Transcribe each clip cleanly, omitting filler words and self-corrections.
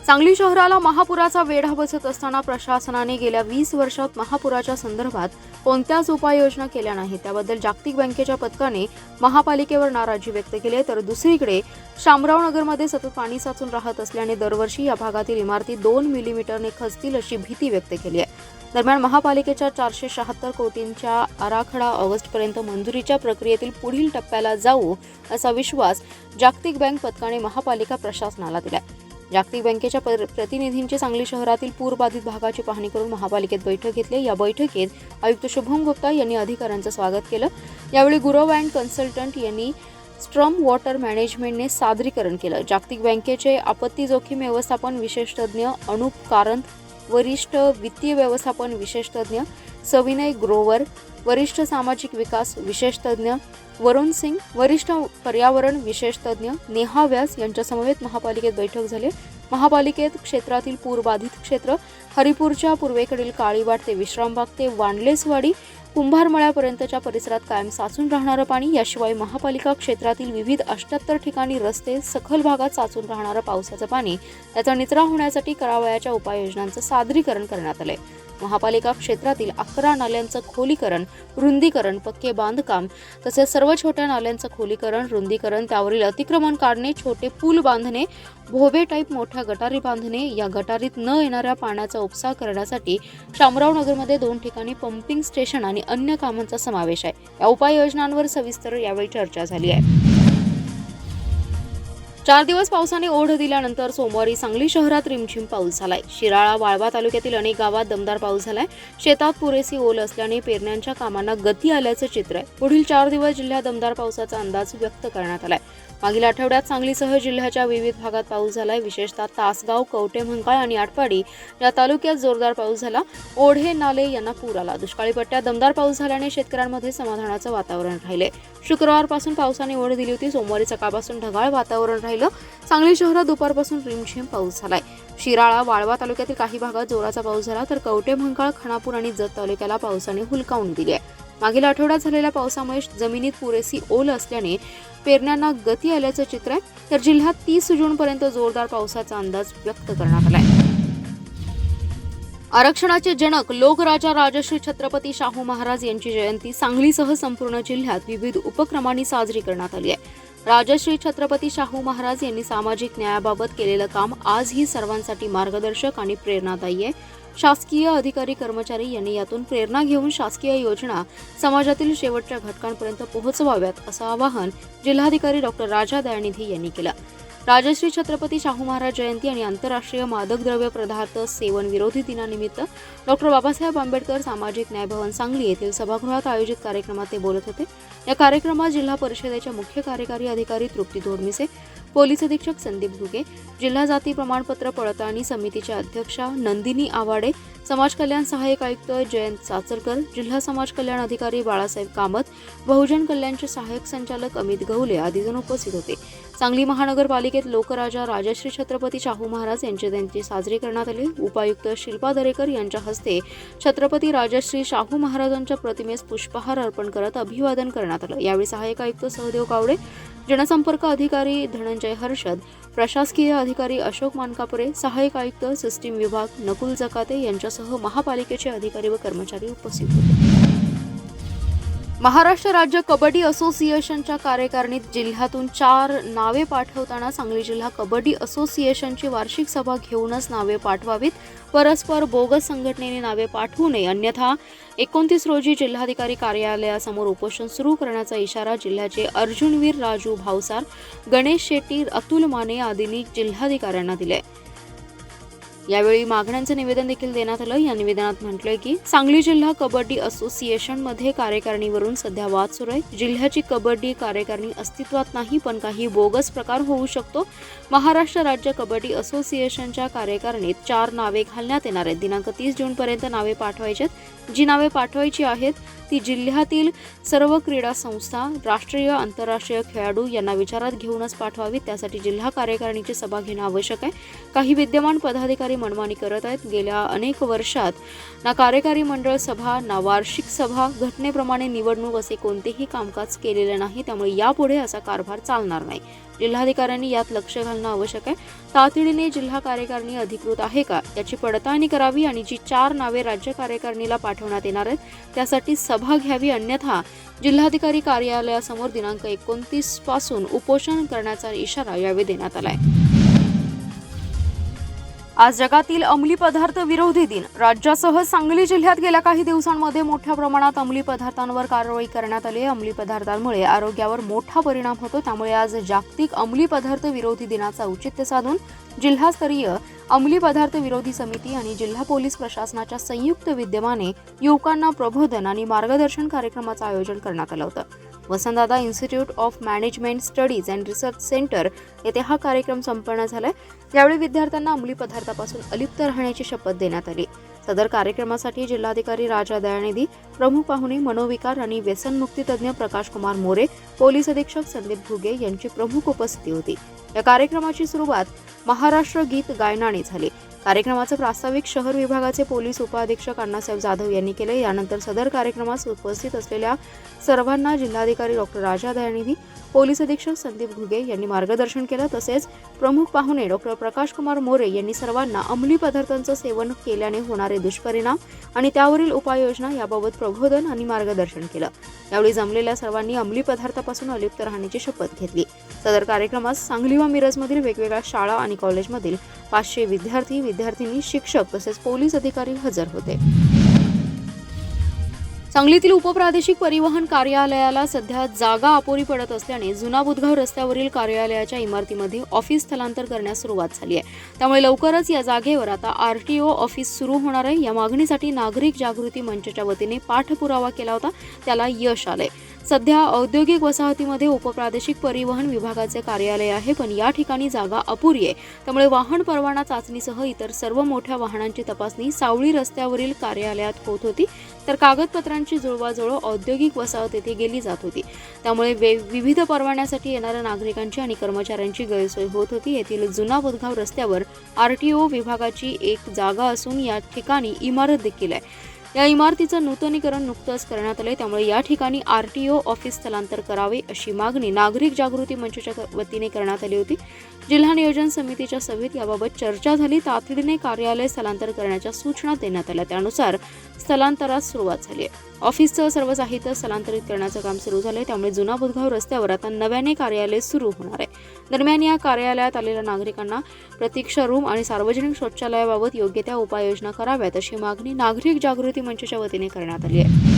सांगली शहराला महापुराचा वेढा बसत असताना प्रशासनाने गेल्या 20 वर्षात महापुराच्या संदर्भात कोणत्याच उपाययोजना केल्या नाहीत। त्याबद्दल जागतिक बँकेच्या पथकाने महापालिकेवर नाराजी व्यक्त केली आहे। तर दुसरीकडे शामराव नगरमध्ये सतत पाणी साचून राहत असल्याने दरवर्षी या भागातील इमारती 2 मिलीमीटरने खचतील अशी भीती व्यक्त केली आहे। दरम्यान महापालिकेच्या 476 कोटींच्या आराखडा ऑगस्टपर्यंत मंजुरीच्या प्रक्रियेतील पुढील टप्प्याला जाऊ असा विश्वास जागतिक बँक पथकाने महापालिका प्रशासनाला दिला। जागतिक बँकेच्या प्रतिनिधींची सांगली शहरातील पूरबाधित भागाची पाहणी करून महापालिकेत बैठक घेतली। या बैठकीत आयुक्त शुभम गुप्ता यांनी अधिकाऱ्यांचं स्वागत केलं। यावेळी गुरव अँड कन्सल्टंट यांनी स्ट्रॉम वॉटर मॅनेजमेंटने सादरीकरण केलं। जागतिक बँकेचे आपत्ती जोखीम व्यवस्थापन विशेष तज्ज्ञ अनुप कारंत, वरिष्ठ वित्तीय व्यवस्थापन विशेष तज्ज्ञ सविनय ग्रोवर, वरिष्ठ सामाजिक विकास विशेष तज्ज्ञ वरुण सिंग, वरिष्ठ पर्यावरण विशेष तज्ज्ञ नेहा व्यास यांच्या समवेत महापालिकेत बैठक झाली। महापालिकेत क्षेत्रातील पूरबाधित क्षेत्र हरिपूरच्या पूर्वेकडील काळीवाट ते विश्रामबाग ते वांडलेसवाडी कुंभारमळ्यापर्यंतच्या परिसरात कायम साचून राहणारं पाणी, याशिवाय महापालिका क्षेत्रातील विविध 78 ठिकाणी रस्ते सखल भागात साचून राहणारं पावसाचं पाणी त्याचा निचरा होण्यासाठी करावयाच्या उपाययोजनांचं सादरीकरण करण्यात आलंय। महापालिका क्षेत्रातील 11 नाल्यांचं खोलीकरण, रुंदीकरण, पक्के बांधकाम तसेच सर्व छोट्या नाल्यांचं खोलीकरण, रुंदीकरण, त्यावरील अतिक्रमण काढणे, छोटे पूल बांधणे, भोबे टाईप मोठ्या गटारी बांधणे, या गटारीत न येणाऱ्या पाण्याचा उपसा करण्यासाठी शामराव नगरमध्ये 2 ठिकाणी पंपिंग स्टेशन आणि अन्य कामांचा समावेश आहे। या उपाययोजनांवर सविस्तर यावेळी चर्चा झाली आहे। 4 दिवस पावसाने ओढ दिल्यानंतर सोमवारी सांगली शहरात रिमझिम पाऊस झालाय। शिराळा, वाळवा तालुक्यातील अनेक गावात दमदार पाऊस झालाय। शेतात पुरेसी ओल असल्याने पेरण्यांच्या कामांना गती आल्याचं चित्र आहे। पुढील 4 दिवस जिल्ह्यात दमदार पावसाचा अंदाज व्यक्त करण्यात आलाय। मागील आठवड्यात सांगलीसह जिल्ह्याच्या विविध भागात पाऊस झालाय। विशेषतः तासगाव, कवठेमहांकाळ आणि आटपाडी या तालुक्यात जोरदार पाऊस झाला। ओढे नाले यांना पूर आला। दुष्काळी पट्ट्यात दमदार पाऊस झाल्याने शेतकऱ्यांमध्ये समाधानाचं वातावरण राहिले। शुक्रवारपासून पावसाने ओढ दिली होती। सोमवारी सकाळपासून ढगाळ वातावरण राहिलं। सांगली शहरात दुपारपासून रिमझिम पाऊस झालाय। शिराळा, वाळवा तालुक्यातील काही भागात जोराचा पाऊस झाला, तर कवठेमहांकाळ, खानापूर आणि जत तालुक्याला पावसाने हुलकावून दिली आहे। मागील आठवड्यात झालेल्या पावसामुळे जमिनीत पुरेसी ओल असल्याने पेरण्यांना गती आल्याचं चित्र आहे। तर जिल्ह्यात 30 जूनपर्यंत जोरदार पावसाचा अंदाज व्यक्त करण्यात आलाय। आरक्षणाचे जनक लोकराजा राजश्री छत्रपती शाहू महाराज यांची जयंती सांगलीसह संपूर्ण जिल्ह्यात विविध उपक्रमांनी साजरी करण्यात आली आहे। राजश्री छत्रपती शाहू महाराज यांनी सामाजिक न्यायाबाबत केलेलं काम आजही सर्वांसाठी मार्गदर्शक आणि प्रेरणादायी आहे। शासकीय अधिकारी कर्मचारी यांनी यातून प्रेरणा घेऊन शासकीय योजना समाजातील शेवटच्या घटकांपर्यंत पोहोचवाव्यात असं आवाहन जिल्हाधिकारी डॉक्टर राजा दयानिधी यांनी केलं। राजश्री छत्रपती शाहू महाराज जयंती आणि आंतरराष्ट्रीय मादक द्रव्य पदार्थ सेवन विरोधी दिनानिमित्त डॉक्टर बाबासाहेब आंबेडकर सामाजिक न्याय भवन सांगली येथील सभागृहात आयोजित कार्यक्रमात ते बोलत होते। या कार्यक्रमात जिल्हा परिषदेच्या मुख्य कार्यकारी अधिकारी तृप्ती धोडमिसे, पोलीस अधीक्षक संदीप घुगे, जिल्हा जाती प्रमाणपत्र पडताळणी समितीच्या अध्यक्षा नंदिनी आवाडे, समाज कल्याण सहाय्यक आयुक्त जयंत चाचरकर, जिल्हा समाज कल्याण अधिकारी बाळासाहेब कामत, बहुजन कल्याणचे सहाय्यक संचालक अमित गवले आदी जण उपस्थित होते। सांगली महानगरपालिकेत लोकराजा राजश्री छत्रपती शाहू महाराज यांची जयंती साजरी करण्यात आली। उपायुक्त शिल्पा दरेकर यांच्या हस्ते छत्रपती राजश्री शाहू महाराजांच्या प्रतिमेस पुष्पहार अर्पण करत अभिवादन करण्यात आलं। यावेळी सहाय्यक आयुक्त सहदेव कावडे, जनसंपर्क अधिकारी धनंजय हर्षद, प्रशासकीय अधिकारी अशोक मानकापुरे, सहाय्यक आयुक्त सिस्टीम विभाग नकुल जकाते यांच्यासह महापालिकेचे अधिकारी व कर्मचारी उपस्थित होते। महाराष्ट्र राज्य कबड्डी असोसिएशनच्या कार्यकारिणीत जिल्ह्यातून 4 नावे पाठवताना सांगली जिल्हा कबड्डी असोसिएशनची वार्षिक सभा घेऊनच नावे पाठवावीत, परस्पर बोगस संघटनेने नावे पाठवू नये, अन्यथा 29 रोजी जिल्हाधिकारी कार्यालयासमोर उपोषण सुरू करण्याचा इशारा जिल्ह्याचे अर्जुनवीर राजू भावसार, गणेश शेट्टी, अतुल माने आदींनी जिल्हाधिकाऱ्यांना दिले। यावेळी मागण्यांचं निवेदन देखील देण्यात आलं। या निवेदनात म्हटलंय की सांगली जिल्हा कबड्डी असोसिएशनमध्ये कार्यकारिणीवरून सध्या वाद सुरू आहे। जिल्ह्याची कबड्डी कार्यकारिणी अस्तित्वात नाही, पण काही बोगस प्रकार होऊ शकतो। महाराष्ट्र राज्य कबड्डी असोसिएशनच्या कार्यकारिणीत 4 नावे घालण्यात येणार आहेत। दिनांक 30 जूनपर्यंत नावे पाठवायची आहेत। जी नावे पाठवायची आहेत ती जिल्ह्यातील सर्व क्रीडा संस्था, राष्ट्रीय आंतरराष्ट्रीय खेळाडू यांना विचारात घेऊनच पाठवावीत। त्यासाठी जिल्हा कार्यकारिणीची सभा घेणं आवश्यक आहे। काही विद्यमान पदाधिकारी मनमानी करत आहेत. गेल्या अनेक वर्षात ना कार्यकारी मंडळ सभा ना वार्षिक सभा, घटनेप्रमाणे निवडणूक असे कोणतेही कामकाज केलेले नाही. त्यामुळे यापुढे असा कारभार चालणार नाही. जिल्हाधिकाऱ्यांनी यात लक्ष घालणं आवश्यक आहे. तातडीने जिल्हा कार्यकारिणी अधिकृत आहे का याची पडताळणी करावी आणि जी 4 नावे राज्य कार्यकारिणीला पाठवण्यात येणार आहेत त्यासाठी सभा घ्यावी. अन्यथा जिल्हाधिकारी कार्यालयासमोर दिनांक 29 पासून उपोषण करण्याचा इशारा यावेळी देण्यात आलाय. आज जगातील अंमली पदार्थ विरोधी दिन. राज्यासह सांगली जिल्ह्यात गेल्या काही दिवसांमध्ये मोठ्या प्रमाणात अंमली पदार्थांवर कारवाई करण्यात आली आहे. अंमली पदार्थांमुळे आरोग्यावर मोठा परिणाम होतो. त्यामुळे आज जागतिक अंमली पदार्थ विरोधी दिनाचा औचित्य साधून जिल्हास्तरीय अंमली पदार्थ विरोधी समिती आणि जिल्हा पोलीस प्रशासनाच्या संयुक्त विद्यमाने युवकांना प्रबोधन आणि मार्गदर्शन कार्यक्रमाचं आयोजन करण्यात आलं होतं. Vasantdada institute of management studies and research centre येथे हा कार्यक्रम संपन्न झालाय. यावेळी विद्यार्थ्यांना अंमली पदार्थापासून अलिप्त राहण्याची शपथ देण्यात आली. सदर कार्यक्रमासाठी जिल्हाधिकारी राजा दयानिधी, प्रमुख पाहुणे मनोविकार आणि व्यसनमुक्ती तज्ज्ञ प्रकाश कुमार मोरे, पोलीस अधीक्षक संदीप घुगे यांची प्रमुख उपस्थिती होती. या कार्यक्रमाची सुरुवात महाराष्ट्र गीत गायनाने झाली. कार्यक्रमाचे प्रास्ताविक शहर विभागाचे पोलीस उपअधीक्षक अण्णासाहेब जाधव यांनी केले. यानंतर सदर कार्यक्रमास उपस्थित असलेल्या सर्वांना जिल्हाधिकारी डॉक्टर राजा दयानिधी, पोलीस अधीक्षक संदीप घुगे यांनी मार्गदर्शन केलं. तसेच प्रमुख पाहुणे डॉक्टर प्रकाश कुमार मोरे यांनी सर्वांना अंमली पदार्थांचं सेवन केल्याने होणारे दुष्परिणाम आणि त्यावरील उपाययोजना याबाबत प्रबोधन आणि मार्गदर्शन केलं. यावेळी जमलेल्या सर्वांनी अंमली पदार्थापासून अलिप्त राहण्याची शपथ घेतली. सदर कार्यक्रमास सांगली व मिरजमधील वेगवेगळ्या शाळा आणि कॉलेजमधील 500 विद्यार्थी, विद्यार्थिनी, शिक्षक तसेच पोलीस अधिकारी हजर होते. सांगलीतील उपप्रादेशिक परिवहन कार्यालयाला सध्या जागा अपुरी पडत असल्याने जुना बुधगाव रस्त्यावरील कार्यालयाच्या इमारतीमध्ये ऑफिस स्थलांतर करण्यास सुरुवात झाली आहे. त्यामुळे लवकरच या जागेवर आता आरटीओ ऑफिस सुरू होणार आहे. या मागणीसाठी नागरिक जागृती मंचच्या वतीने पाठपुरावा केला होता, त्याला यश आलंय. सध्या औद्योगिक वसाहतीमध्ये उपप्रादेशिक परिवहन विभागाचे कार्यालय आहे, पण या ठिकाणी जागा अपुरी आहे. त्यामुळे वाहन परवाना चाचणीसह इतर सर्व मोठ्या वाहनांची तपासणी सावळी रस्त्यावरील कार्यालयात होत होती, तर कागदपत्रांची जुळवाजुळव औद्योगिक वसाहत येथे गेली जात होती. त्यामुळे विविध परवान्यासाठी येणाऱ्या नागरिकांची आणि कर्मचाऱ्यांची गैरसोय होत होती. येथील जुना बुधगाव रस्त्यावर आरटीओ विभागाची एक जागा असून या ठिकाणी इमारत देखील आहे. या इमारतीचं नूतनीकरण नुकतंच करण्यात आलंय. त्यामुळे या ठिकाणी आरटीओ ऑफिस स्थलांतर करावे अशी मागणी नागरिक जागृती मंचच्या वतीने करण्यात आली होती. जिल्हा नियोजन समितीच्या सभेत याबाबत चर्चा झाली. तातडीने कार्यालय स्थलांतर करण्याच्या सूचना देण्यात आल्या. त्यानुसार स्थलांतरास सुरुवात झाली आहे. ऑफिसचं सर्व साहित्य स्थलांतरित करण्याचं काम सुरू झालंय. त्यामुळे जुना बुधगाव रस्त्यावर आता नव्याने कार्यालय सुरू होणार आहे. दरम्यान या कार्यालयात आलेल्या नागरिकांना प्रतीक्षा रूम आणि सार्वजनिक शौचालयाबाबत योग्य त्या उपाययोजना कराव्यात अशी मागणी नागरिक जागृती मंचच्या वतीने करण्यात आली आहे.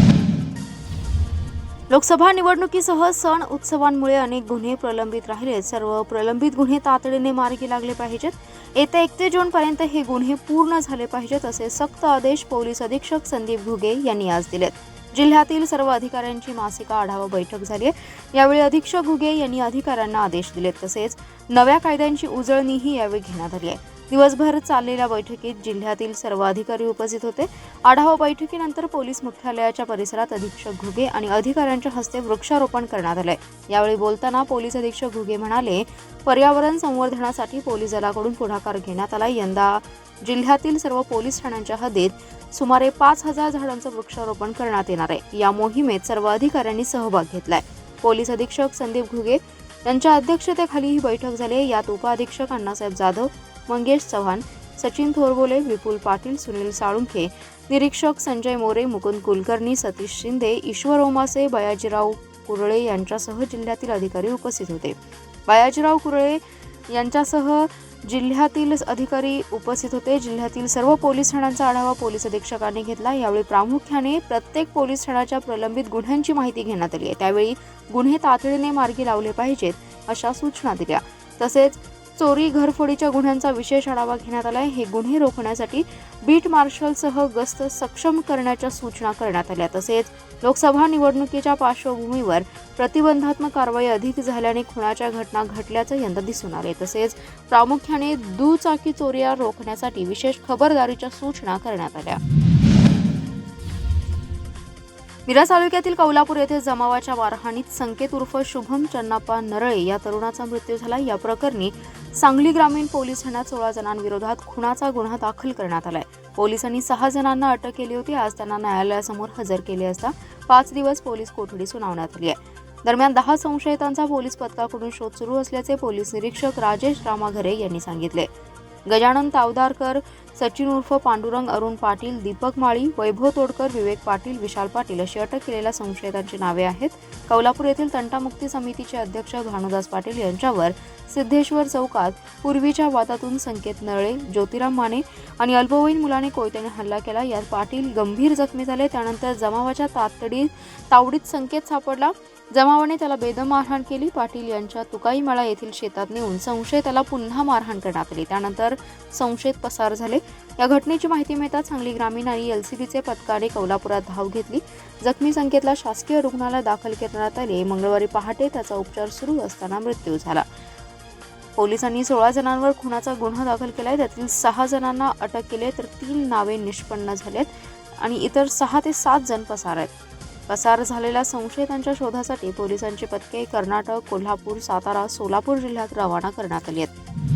लोकसभा निवडणुकीसह सण उत्सवांमुळे अनेक गुन्हे प्रलंबित राहिले. सर्व प्रलंबित गुन्हे तातडीने मार्गी लागले पाहिजेत. येत्या 31 जूनपर्यंत हे गुन्हे पूर्ण झाले पाहिजेत असे सक्त आदेश पोलीस अधीक्षक संदीप घुगे यांनी आज दिलेत. जिल्ह्यातील सर्व अधिकाऱ्यांची मासिक आढावा बैठक झाली आहे. यावेळी अधीक्षक घुगे यांनी अधिकाऱ्यांना आदेश दिलेत. तसेच नव्या कायद्यांची उजळणीही यावेळी घेण्यात आली आहे. दिवसभर चाललेल्या बैठकीत जिल्ह्यातील सर्व अधिकारी उपस्थित होते. आढावा बैठकीनंतर पोलीस मुख्यालयाच्या परिसरात अधीक्षक घुगे आणि अधिकाऱ्यांच्या हस्ते वृक्षारोपण करण्यात आले. यावेळी बोलताना पोलीस अधीक्षक घुगे म्हणाले, पर्यावरण संवर्धनासाठी पोलीस दलाकडून पुढाकार घेण्यात आला. यंदा जिल्ह्यातील सर्व पोलीस ठाण्यांच्या हद्दीत सुमारे 5000 झाडांचं वृक्षारोपण करण्यात येणार आहे. या मोहिमेत सर्व अधिकाऱ्यांनी सहभाग घेतलाय. पोलीस अधीक्षक संदीप घुगे यांच्या अध्यक्षतेखाली ही बैठक झाली. यात उपअधीक्षक अण्णासाहेब जाधव, मंगेश चव्हाण, सचिन थोरबोले, विपुल पाटील, सुनील साळुंखे, निरीक्षक संजय मोरे, मुकुंद कुलकर्णी, सतीश शिंदे, ईश्वर ओमासे, बयाजीराव कुरळे यांच्यासह जिल्ह्यातील अधिकारी उपस्थित होते. बयाजीराव कुरळे यांच्यासह जिल्ह्यातील अधिकारी उपस्थित होते. जिल्ह्यातील सर्व पोलीस ठाण्यांचा आढावा पोलीस अधीक्षकांनी घेतला. यावेळी प्रामुख्याने प्रत्येक पोलीस ठाण्याच्या प्रलंबित गुन्ह्यांची माहिती घेण्यात आली आहे. त्यावेळी गुन्हे तातडीने मार्गी लावले पाहिजेत अशा सूचना दिल्या. तसेच चोरी, घरफोडीच्या गुन्ह्यांचा विशेष आढावा घेण्यात आलाय. हे गुन्हे रोखण्यासाठी बीट मार्शलसह गस्त सक्षम करण्याच्या सूचना करण्यात आल्या. तसेच लोकसभा निवडणुकीच्या पार्श्वभूमीवर प्रतिबंधात्मक कारवाई अधिक झाल्याने खुनाच्या घटना घटल्याचं यंदा दिसून आले. तसेच प्रामुख्याने दुचाकी चोऱ्या रोखण्यासाठी विशेष खबरदारीच्या सूचना करण्यात आल्या. मिरज तालुक्यातील कौलापूर येथे जमावाच्या मारहाणीत संकेत उर्फ शुभम चन्नाप्पा नरळे या तरुणाचा मृत्यू झाला. या प्रकरणी सांगली ग्रामीण पोलीस ठाण्यात 16 जणांविरोधात खुनाचा गुन्हा दाखल करण्यात आलाय. पोलिसांनी 6 जणांना अटक केली होती. आज त्यांना न्यायालयासमोर हजर केले असता 5 दिवस पोलीस कोठडी सुनावण्यात आली आहे. दरम्यान 10 संशयितांचा पोलीस पथकाकडून शोध सुरू असल्याचे पोलीस निरीक्षक राजेश रामाघरे यांनी सांगितले. गजानन तावदारकर, सचिन उर्फ पांडुरंग अरुण पाटील, दीपक माळी, वैभव तोडकर, विवेक पाटील, विशाल पाटील अशी अटक केलेल्या संशयितांची नावे आहेत. कौलापूर येथील तंटामुक्ती समितीचे अध्यक्ष भानुदास पाटील यांच्यावर सिद्धेश्वर चौकात पूर्वीच्या वादातून संकेत नळे, ज्योतिराम माने आणि अल्पवयीन मुलाने कोयत्याने हल्ला केला. यात पाटील गंभीर जखमी झाले. त्यानंतर जमावाच्या तावडीत संकेत सापडला. जमावाने त्याला बेदम मारहाण केली. पाटील यांच्या तुकाईमाळा येथील शेतात नेऊन संशयिताला पुन्हा मारहाण करण्यात आली. त्यानंतर संशयित पसार झाले. या घटनेची माहिती मिळताच सांगली ग्रामीण आणि एलसीबीचे पथकाने कौलापुरात धाव घेतली. जखमी संकेतला शासकीय रुग्णालयात दाखल करण्यात आले. मंगळवारी पहाटे त्याचा उपचार सुरू असताना मृत्यू झाला. पोलिसांनी 16 जणांवर खुनाचा गुन्हा दाखल केलाय. त्यातील 6 जणांना अटक केली तर 3 नावे निष्पन्न झालेत आणि इतर 6 ते 7 जण पसार आहेत. पसार झालेल्या संशयितांच्या शोधासाठी पोलिसांची पथके कर्नाटक, कोल्हापूर, सातारा, सोलापूर जिल्ह्यात रवाना करण्यात आली आहेत.